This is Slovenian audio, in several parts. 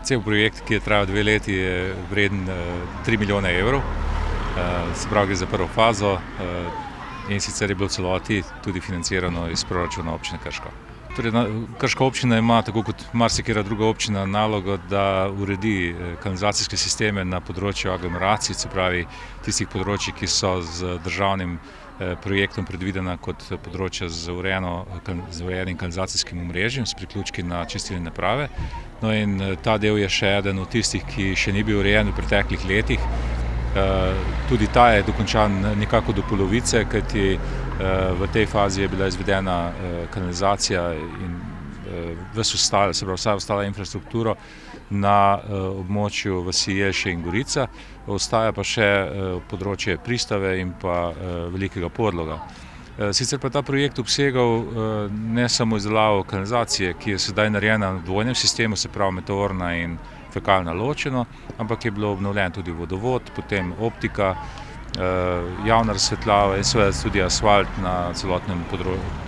Cel projekt, ki je trajal 2 leti, je vreden 3 milijone evrov. Se pravi, gre za prvo fazo in sicer je bilo v celoti tudi financirano iz proračuna občine Krško. Torej, Krška občina ima, tako kot marsikatera druga občina, nalogo, da uredi kanalizacijske sisteme na področju aglomeracij, se pravi tistih področij, ki so z državnim projektom predvidena kot področja z urejenim kanalizacijskim omrežjem, s priključki na čistilne naprave. No in ta del je še eden od tistih, ki še ni bil urejen v preteklih letih. Tudi ta je dokončan nekako do polovice, kajti v tej fazi je bila izvedena kanalizacija in vsa ostala infrastruktura na območju vasi Jelše in Gorica. Ostaja pa še področje Pristave in pa Velikega Podloga. Sicer pa ta projekt obsegal ne samo izdelavo kanalizacije, ki je sedaj narejena v dvojnem sistemu, se pravi meteorna in fekalna ločeno, ampak je bilo obnovljen tudi vodovod, potem optika, javna razsvetljava in seveda tudi asfalt na celotnem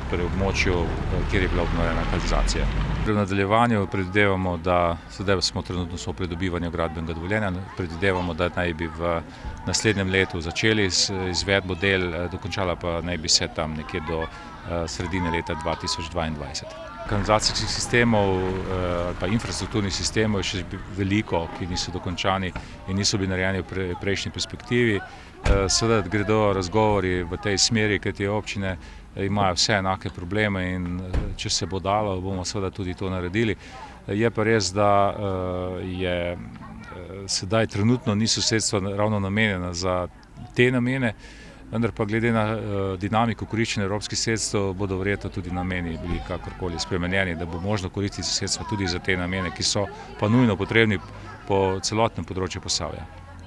območju, kjer je bila obnovljena kanalizacija. V nadaljevanju predvidevamo, da sedaj smo trenutno v pridobivanju gradbenega dovoljenja, predvidevamo, da naj bi v naslednjem letu začeli z izvedbo del, dokončala pa naj bi se tam nekje do sredine leta 2022. Kanalizacijskih sistemov ali pa infrastrukturnih sistemov je še veliko, ki niso dokončani in niso bili narejeni v prejšnji perspektivi. Seveda gredo razgovori v tej smeri, kajti občine imajo vse enake probleme in če se bo dalo, bomo seveda tudi to naredili. Je pa res, da sedaj trenutno niso sredstva ravno namenjena za te namene, vendar pa glede na dinamiko koriščenja evropskih sredstev bodo verjetno tudi nameni bili kakorkoli spremenjeni, da bo možno koristiti sredstva tudi za te namene, ki so pa nujno potrebni po celotnem področju Posavja.